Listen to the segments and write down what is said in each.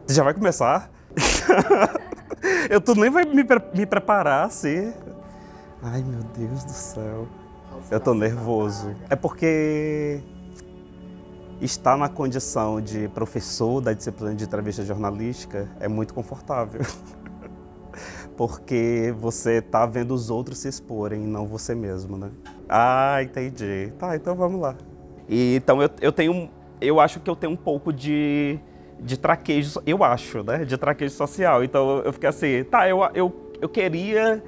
Você já vai começar? Tu nem vai me preparar, assim. Ai, meu Deus do céu. Eu tô nervoso. É porque estar na condição de professor da disciplina de entrevista jornalística é muito confortável. Porque você tá vendo os outros se exporem, não você mesmo, né? Ah, entendi. Tá, então vamos lá. E, então eu acho que eu tenho um pouco de traquejo, eu acho, né? De traquejo social. Então eu fiquei assim, tá, eu queria...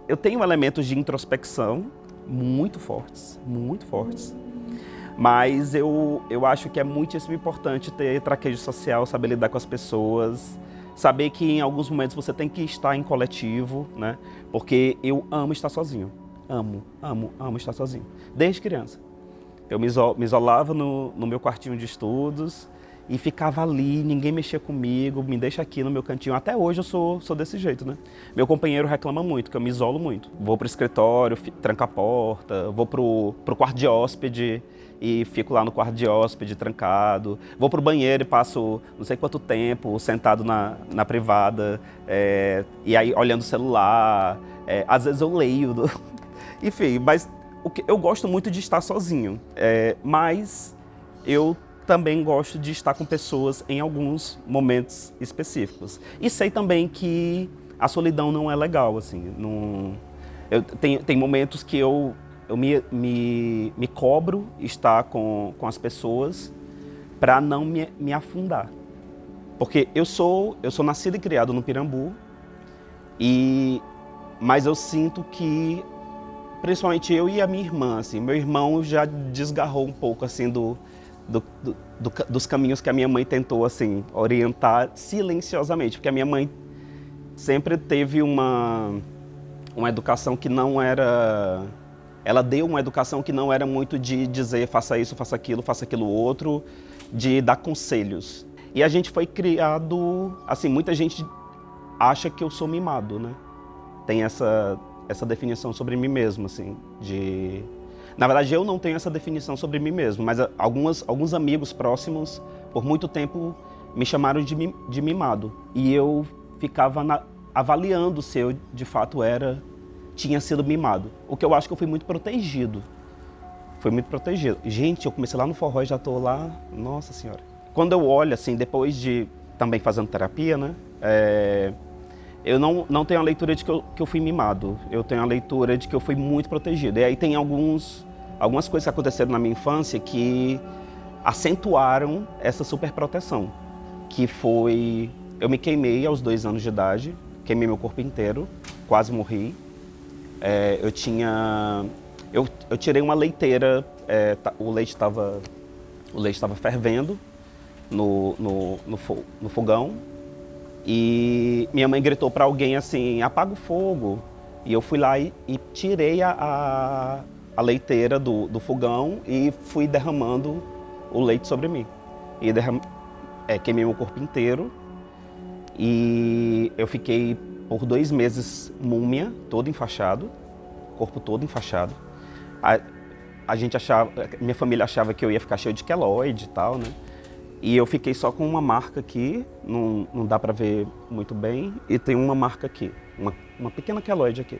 Eu tenho elementos de introspecção muito fortes, muito fortes. Mas eu acho que é muitíssimo importante ter traquejo social, saber lidar com as pessoas, saber que em alguns momentos você tem que estar em coletivo, né? Porque eu amo estar sozinho. Amo estar sozinho. Desde criança. Eu me isolava no meu quartinho de estudos e ficava ali, ninguém mexia comigo, me deixa aqui no meu cantinho. Até hoje eu sou desse jeito, né? Meu companheiro reclama muito, que eu me isolo muito. Vou pro escritório, tranco a porta, vou pro quarto de hóspede e fico lá no quarto de hóspede trancado. Vou pro banheiro e passo não sei quanto tempo sentado na privada, e aí olhando o celular. Às vezes eu leio, enfim, mas eu gosto muito de estar sozinho, mas eu também gosto de estar com pessoas em alguns momentos específicos. E sei também que a solidão não é legal, assim. Tem momentos que eu me cobro estar com as pessoas para não me afundar. Porque eu sou nascido e criado no Pirambu, mas eu sinto que, principalmente eu e a minha irmã, assim, meu irmão já desgarrou um pouco assim dos caminhos que a minha mãe tentou assim orientar silenciosamente, porque a minha mãe sempre teve uma educação que não era... Ela deu uma educação que não era muito de dizer faça isso, faça aquilo outro, de dar conselhos. E a gente foi criado, assim, muita gente acha que eu sou mimado, né? Tem essa definição sobre mim mesmo, assim, Na verdade, eu não tenho essa definição sobre mim mesmo, mas alguns amigos próximos, por muito tempo, me chamaram de mimado. E eu ficava avaliando se eu, de fato, tinha sido mimado. O que eu acho que eu fui muito protegido. Fui muito protegido. Gente, eu comecei lá no forró e já tô lá, nossa senhora. Quando eu olho, assim, depois de também fazendo terapia, né? Eu não tenho a leitura de que eu fui mimado, eu tenho a leitura de que eu fui muito protegido. E aí tem algumas coisas que aconteceram na minha infância que acentuaram essa superproteção, que foi... Eu me queimei aos 2 anos de idade, queimei meu corpo inteiro, quase morri. Eu tirei uma leiteira, o leite estava fervendo no fogão. E minha mãe gritou para alguém assim, apaga o fogo. E eu fui lá e tirei a leiteira do fogão e fui derramando o leite sobre mim. E queimei meu corpo inteiro. E eu fiquei por 2 meses múmia, todo enfaixado, corpo todo enfaixado. Minha família achava que eu ia ficar cheio de queloide e tal, né? E eu fiquei só com uma marca aqui, não dá pra ver muito bem, e tem uma marca aqui, uma pequena queloide aqui.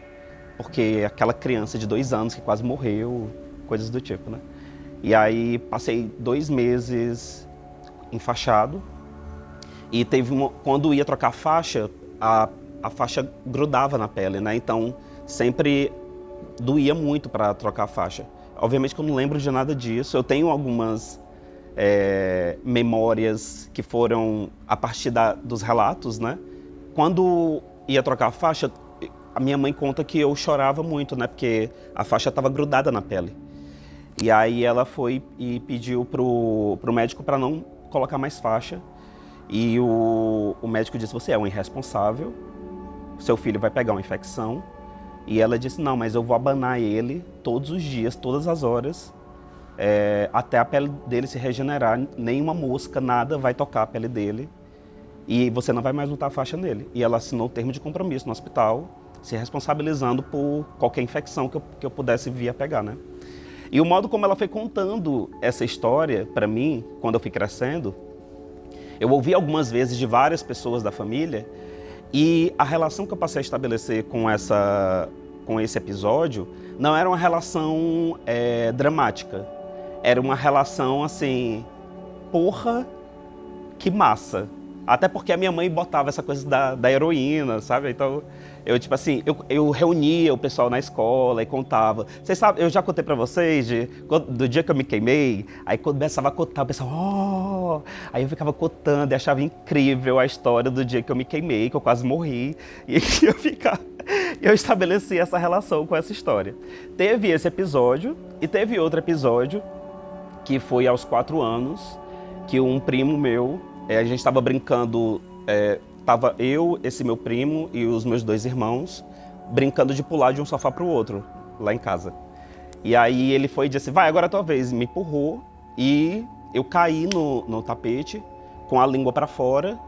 Porque aquela criança de 2 anos que quase morreu, coisas do tipo, né? E aí passei 2 meses enfaixado, e quando ia trocar a faixa faixa grudava na pele, né? Então sempre doía muito para trocar a faixa. Obviamente que eu não lembro de nada disso, eu tenho algumas memórias que foram a partir dos relatos, né? Quando ia trocar a faixa, a minha mãe conta que eu chorava muito, né? Porque a faixa estava grudada na pele. E aí ela foi e pediu pro médico para não colocar mais faixa. E o médico disse, você é um irresponsável, seu filho vai pegar uma infecção. E ela disse, não, mas eu vou abanar ele todos os dias, todas as horas, até a pele dele se regenerar, nenhuma mosca, nada vai tocar a pele dele e você não vai mais botar a faixa nele. E ela assinou um termo de compromisso no hospital, se responsabilizando por qualquer infecção que eu pudesse vir a pegar, né? E o modo como ela foi contando essa história para mim, quando eu fui crescendo, Eu ouvi algumas vezes de várias pessoas da família e a relação que eu passei a estabelecer com esse episódio não era uma relação dramática. Era uma relação assim, porra, que massa. Até porque a minha mãe botava essa coisa da heroína, sabe? Então, eu tipo assim, eu reunia o pessoal na escola e contava. Vocês sabem, eu já contei pra vocês do dia que eu me queimei, aí quando começava a contar, o pessoal, oh! Aí eu ficava contando e achava incrível a história do dia que eu me queimei, que eu quase morri. E eu estabeleci essa relação com essa história. Teve esse episódio e teve outro episódio que foi aos 4 anos, que um primo meu, a gente estava brincando, tava eu, esse meu primo e os meus 2 irmãos, brincando de pular de um sofá para o outro, lá em casa. E aí ele foi e disse, vai, agora é a tua vez, me empurrou e eu caí no tapete com a língua para fora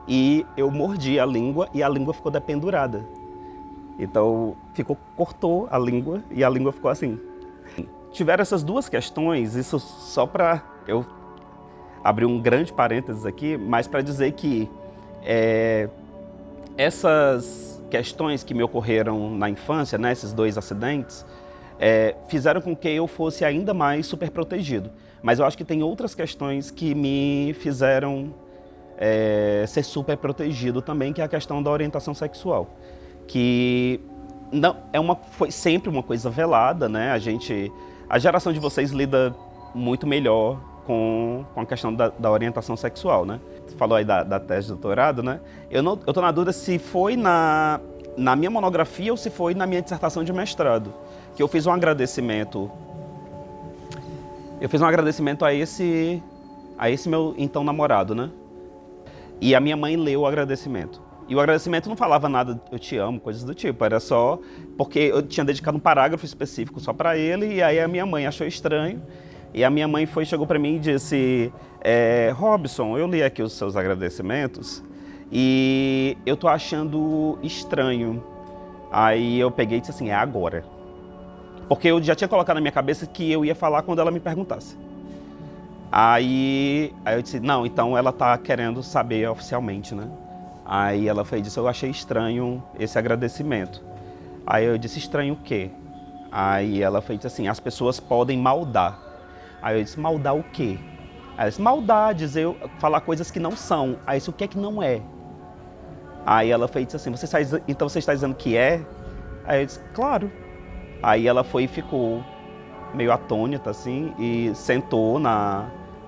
e eu mordi a língua e a língua ficou dependurada. Então cortou a língua e a língua ficou assim. Tiveram essas 2 questões, isso só para eu abrir um grande parênteses aqui, mas para dizer que essas questões que me ocorreram na infância, né, esses 2 acidentes, fizeram com que eu fosse ainda mais super protegido. Mas eu acho que tem outras questões que me fizeram ser super protegido também, que é a questão da orientação sexual. Que não, foi sempre uma coisa velada, né? A geração de vocês lida muito melhor com a questão da orientação sexual, né? Você falou aí da tese de doutorado, né? Eu tô na dúvida se foi na minha monografia ou se foi na minha dissertação de mestrado, que eu fiz um agradecimento. Eu fiz um agradecimento a esse meu então namorado, né? E a minha mãe leu o agradecimento. E o agradecimento não falava nada, eu te amo, coisas do tipo, era só porque eu tinha dedicado um parágrafo específico só para ele, e aí a minha mãe achou estranho, e a minha mãe chegou para mim e disse, Robson, eu li aqui os seus agradecimentos, e eu tô achando estranho. Aí eu peguei e disse assim, é agora. Porque eu já tinha colocado na minha cabeça que eu ia falar quando ela me perguntasse. Aí eu disse, não, então ela tá querendo saber oficialmente, né? Aí ela disse, eu achei estranho esse agradecimento. Aí eu disse, estranho o quê? Aí ela disse assim, as pessoas podem maldar. Aí eu disse, maldar o quê? Aí ela disse, maldar, falar coisas que não são. Aí eu disse, o que é que não é? Aí ela disse assim, então você está dizendo que é? Aí eu disse, claro. Aí ela e ficou meio atônita assim e sentou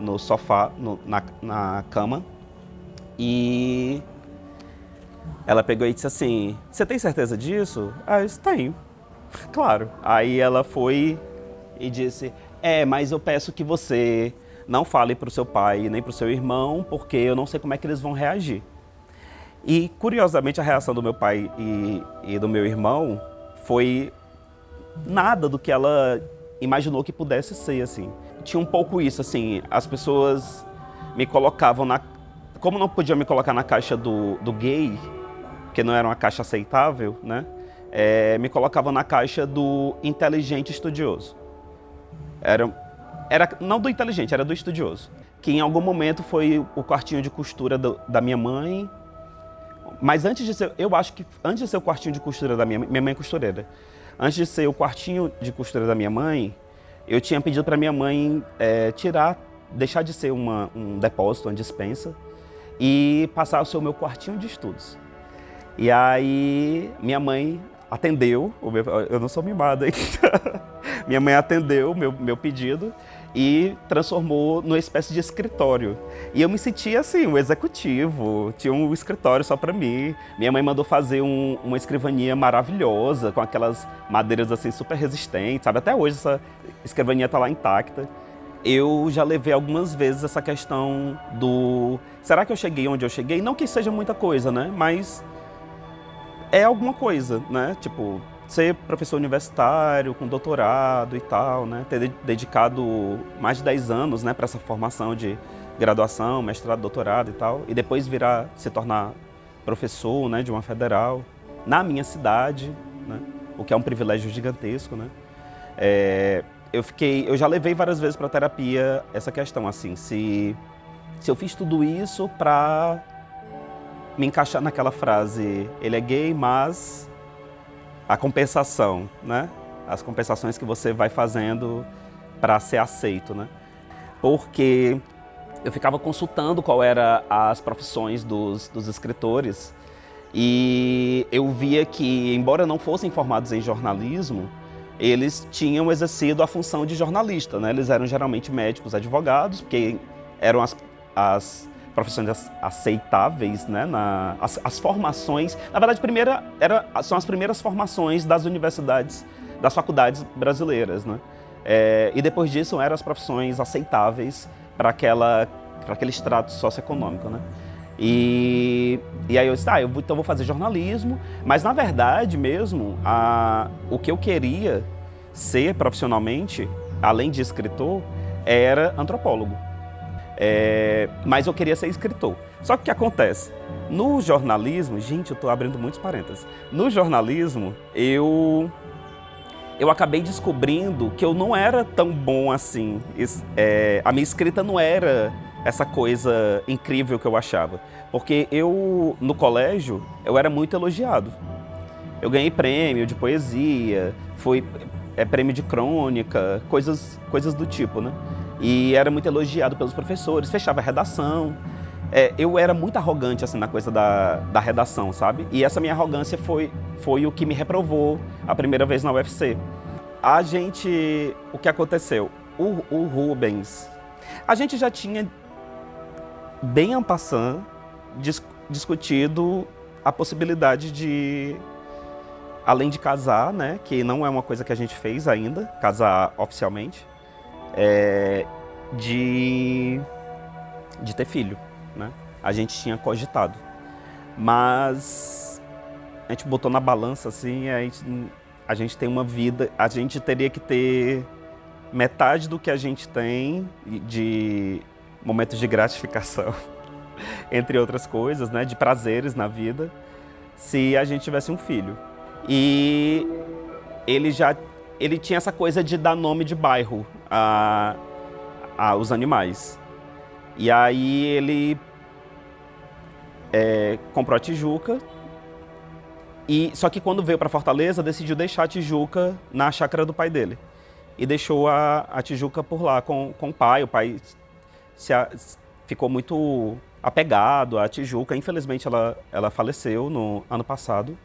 no sofá, na cama. E ela pegou e disse assim, você tem certeza disso? Aí eu disse, tenho, claro. Aí ela foi e disse, mas eu peço que você não fale para o seu pai nem para o seu irmão, porque eu não sei como é que eles vão reagir. E, curiosamente, a reação do meu pai e do meu irmão foi nada do que ela imaginou que pudesse ser, assim. Tinha um pouco isso, assim, as pessoas me colocavam como não podiam me colocar na caixa do gay, que não era uma caixa aceitável, né? Me colocavam na caixa do inteligente estudioso. Era não do inteligente, era do estudioso. Que em algum momento foi o quartinho de costura da minha mãe. Mas eu acho que antes de ser o quartinho de costura da minha mãe é costureira. Antes de ser o quartinho de costura da minha mãe, eu tinha pedido para minha mãe deixar de ser um depósito, uma despensa, e passar a ser o meu quartinho de estudos. E aí minha mãe atendeu, eu não sou mimado, hein? Minha mãe atendeu o meu pedido e transformou numa espécie de escritório. E eu me sentia assim, um executivo, tinha um escritório só para mim. Minha mãe mandou fazer uma escrivaninha maravilhosa, com aquelas madeiras assim super resistentes, sabe? Até hoje essa escrivaninha tá lá intacta. Eu já levei algumas vezes essa questão será que eu cheguei onde eu cheguei? Não que seja muita coisa, né? Mas é alguma coisa, né? Tipo, ser professor universitário, com doutorado e tal, né? Ter dedicado mais de 10 anos, né, para essa formação de graduação, mestrado, doutorado e tal. E depois se tornar professor, né, de uma federal, na minha cidade, né? O que é um privilégio gigantesco, né? Eu já levei várias vezes para terapia essa questão, assim, se Se eu fiz tudo isso pra me encaixar naquela frase, ele é gay, mas a compensação, né? As compensações que você vai fazendo para ser aceito, né? Porque eu ficava consultando qual era as profissões dos escritores e eu via que, embora não fossem formados em jornalismo, eles tinham exercido a função de jornalista, né? Eles eram geralmente médicos, advogados, porque eram as profissões aceitáveis, né? As formações, na verdade, são as primeiras formações das universidades, das faculdades brasileiras, né? E depois disso eram as profissões aceitáveis para aquele extrato socioeconômico, né? E aí eu disse, então vou fazer jornalismo, mas na verdade mesmo, o que eu queria ser profissionalmente, além de escritor, era antropólogo. Mas eu queria ser escritor. Só que o que acontece? No jornalismo, gente, eu estou abrindo muitos parênteses. No jornalismo, eu acabei descobrindo que eu não era tão bom assim. A minha escrita não era essa coisa incrível que eu achava. Porque no colégio, eu era muito elogiado. Eu ganhei prêmio de poesia, prêmio de crônica, coisas do tipo, né? E era muito elogiado pelos professores, fechava a redação. Eu era muito arrogante assim, na coisa da redação, sabe? E essa minha arrogância foi o que me reprovou a primeira vez na UFC. O que aconteceu? O Rubens, a gente já tinha, bem en passant, discutido a possibilidade de, além de casar, né, que não é uma coisa que a gente fez ainda, casar oficialmente, de ter filho, né? A gente tinha cogitado, mas a gente botou na balança assim, a gente tem uma vida, a gente teria que ter metade do que a gente tem de momentos de gratificação, entre outras coisas, né, de prazeres na vida, se a gente tivesse um filho. E ele tinha essa coisa de dar nome de bairro aos animais. E aí ele comprou a Tijuca, só que quando veio para Fortaleza, decidiu deixar a Tijuca na chácara do pai dele. E deixou a Tijuca por lá com o pai. O pai ficou muito apegado à Tijuca. Infelizmente, ela faleceu no ano passado.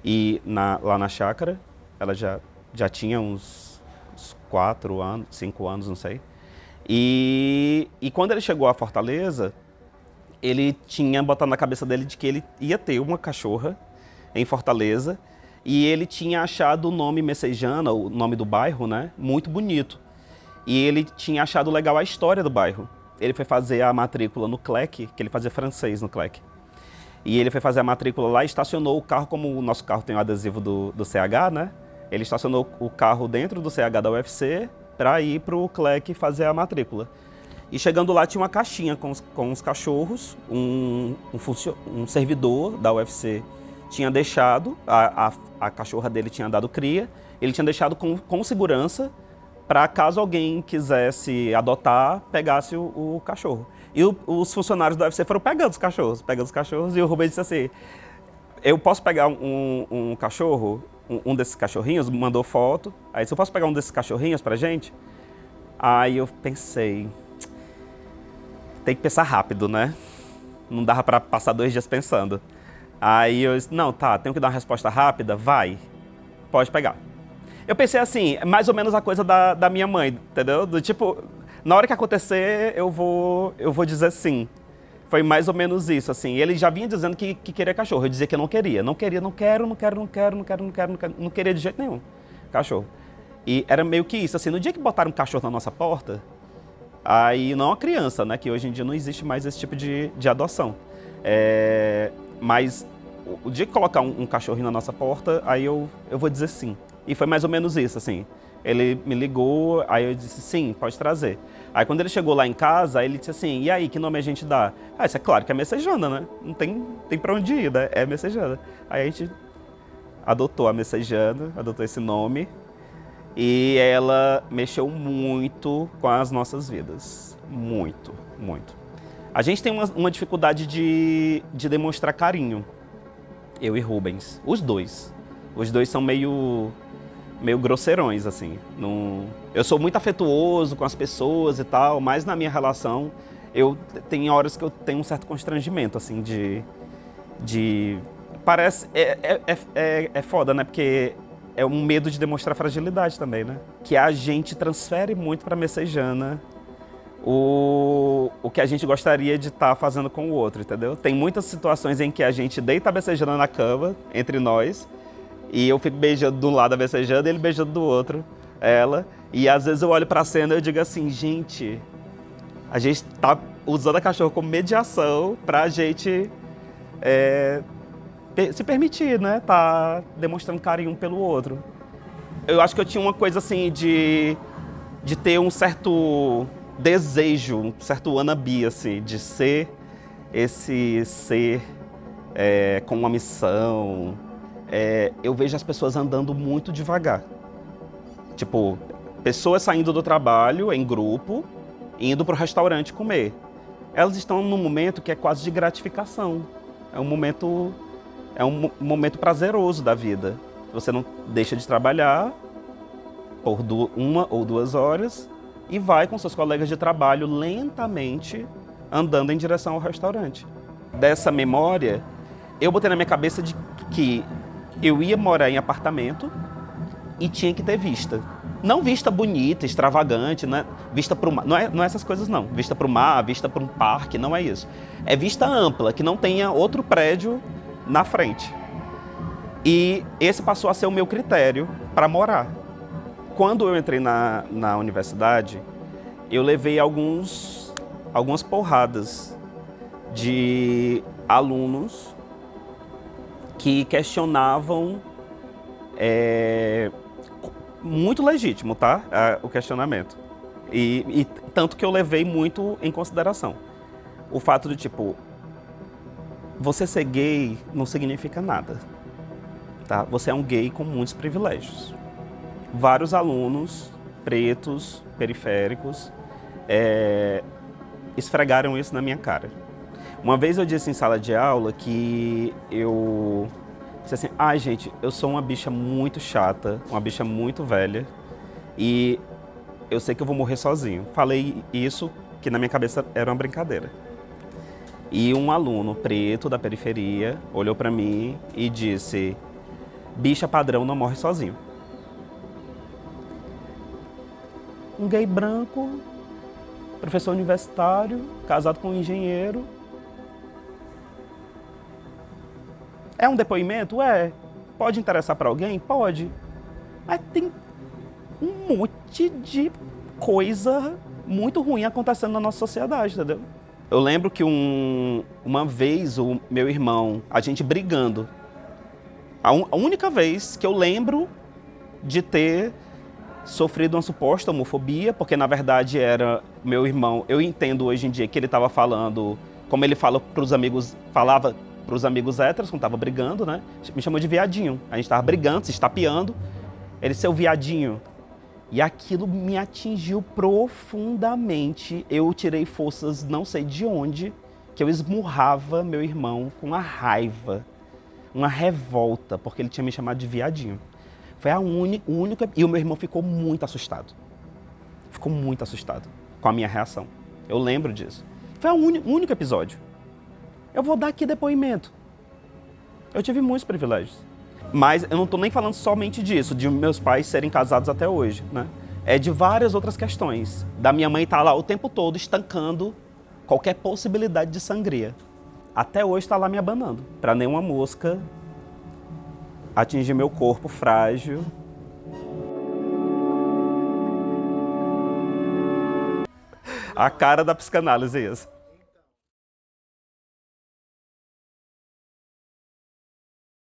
E lá na chácara, ela já tinha uns 4 anos, 5 anos, não sei. E quando ele chegou a Fortaleza, ele tinha botado na cabeça dele de que ele ia ter uma cachorra em Fortaleza, e ele tinha achado o nome Messejana, o nome do bairro, né, muito bonito. E ele tinha achado legal a história do bairro. Ele foi fazer a matrícula no CLEC, que ele fazia francês no CLEC. E ele foi fazer a matrícula lá e estacionou o carro, como o nosso carro tem o adesivo do CH, né? Ele estacionou o carro dentro do CH da UFC para ir para o CLEC fazer a matrícula. E chegando lá tinha uma caixinha com os cachorros, um servidor da UFC tinha deixado, a cachorra dele tinha dado cria, ele tinha deixado com segurança para caso alguém quisesse adotar, pegasse o cachorro. E os funcionários da UFC foram pegando os cachorros, e o Rubens disse assim, eu posso pegar um cachorro, um desses cachorrinhos, mandou foto, aí disse, eu posso pegar um desses cachorrinhos pra gente? Aí eu pensei, tem que pensar rápido, né? Não dava para passar 2 dias pensando. Aí eu disse, não, tá, tenho que dar uma resposta rápida, vai, pode pegar. Eu pensei assim, mais ou menos a coisa da minha mãe, entendeu? Do tipo, na hora que acontecer, eu vou dizer sim. Foi mais ou menos isso, assim. Ele já vinha dizendo que queria cachorro, eu dizia que não queria. Não queria, não quero, não queria de jeito nenhum cachorro. E era meio que isso, assim, no dia que botaram um cachorro na nossa porta, aí não a criança, né, que hoje em dia não existe mais esse tipo de adoção. Mas o dia que colocar um cachorrinho na nossa porta, aí eu vou dizer sim. E foi mais ou menos isso, assim. Ele me ligou, aí eu disse sim, pode trazer. Aí quando ele chegou lá em casa, aí ele disse assim, e aí, que nome a gente dá? Ah, isso é claro que é Messejana, né? Não tem pra onde ir, né? É Messejana. Aí a gente adotou a Messejana, adotou esse nome. E ela mexeu muito com as nossas vidas. Muito, muito. A gente tem uma dificuldade de demonstrar carinho, eu e Rubens, os dois. Os dois são meio grosseirões, assim. Eu sou muito afetuoso com as pessoas e tal, mas na minha relação, tem horas que eu tenho um certo constrangimento, assim, parece... É foda, né? Porque é um medo de demonstrar fragilidade também, né? Que a gente transfere muito pra Messejana o que a gente gostaria de estar fazendo com o outro, entendeu? Tem muitas situações em que a gente deita a Messejana na cama, entre nós, e eu fico beijando de um lado a Messejana e ele beijando do outro, ela. E às vezes eu olho pra cena e eu digo assim, gente, a gente tá usando a cachorra como mediação pra gente se permitir, né? Tá demonstrando carinho um pelo outro. Eu acho que eu tinha uma coisa assim de ter um certo desejo, um certo wannabe, assim, de ser esse ser com uma missão. Eu vejo as pessoas andando muito devagar. Tipo, pessoas saindo do trabalho em grupo, indo pro restaurante comer. Elas estão num momento que é quase de gratificação. É um momento prazeroso da vida. Você não deixa de trabalhar por 1 ou 2 horas e vai com seus colegas de trabalho lentamente andando em direção ao restaurante. Dessa memória, eu botei na minha cabeça de que eu ia morar em apartamento e tinha que ter vista. Não vista bonita, extravagante, né? Vista pro mar, não é essas coisas não. Vista para o mar, vista para um parque, não é isso. É vista ampla, que não tenha outro prédio na frente. E esse passou a ser o meu critério para morar. Quando eu entrei na universidade, eu levei algumas porradas de alunos que questionavam, muito legítimo, tá? O questionamento. E tanto que eu levei muito em consideração. O fato de, tipo, você ser gay não significa nada, tá? Você é um gay com muitos privilégios. Vários alunos pretos, periféricos, esfregaram isso na minha cara. Uma vez eu disse em sala de aula que eu disse assim, gente, eu sou uma bicha muito chata, uma bicha muito velha e eu sei que eu vou morrer sozinho. Falei isso, que na minha cabeça era uma brincadeira. E um aluno preto da periferia olhou pra mim e disse, bicha padrão não morre sozinho. Um gay branco, professor universitário, casado com um engenheiro. É um depoimento? Pode interessar para alguém? Pode. Mas tem um monte de coisa muito ruim acontecendo na nossa sociedade, entendeu? Eu lembro que uma vez o meu irmão, a gente brigando, a única vez que eu lembro de ter sofrido uma suposta homofobia, porque na verdade era meu irmão, eu entendo hoje em dia que ele estava falando, como ele falava para os amigos héteros, quando estava brigando, né? Me chamou de viadinho. A gente estava brigando, se estapeando. Ele, seu viadinho. E aquilo me atingiu profundamente. Eu tirei forças, não sei de onde, que eu esmurrava meu irmão com uma raiva, uma revolta, porque ele tinha me chamado de viadinho. Foi o único... E o meu irmão ficou muito assustado. Ficou muito assustado com a minha reação. Eu lembro disso. Foi o único episódio. Eu vou dar aqui depoimento. Eu tive muitos privilégios. Mas eu não estou nem falando somente disso, de meus pais serem casados até hoje, né? É de várias outras questões. Da minha mãe estar lá o tempo todo estancando qualquer possibilidade de sangria. Até hoje está lá me abanando, para nenhuma mosca atingir meu corpo frágil. A cara da psicanálise, isso.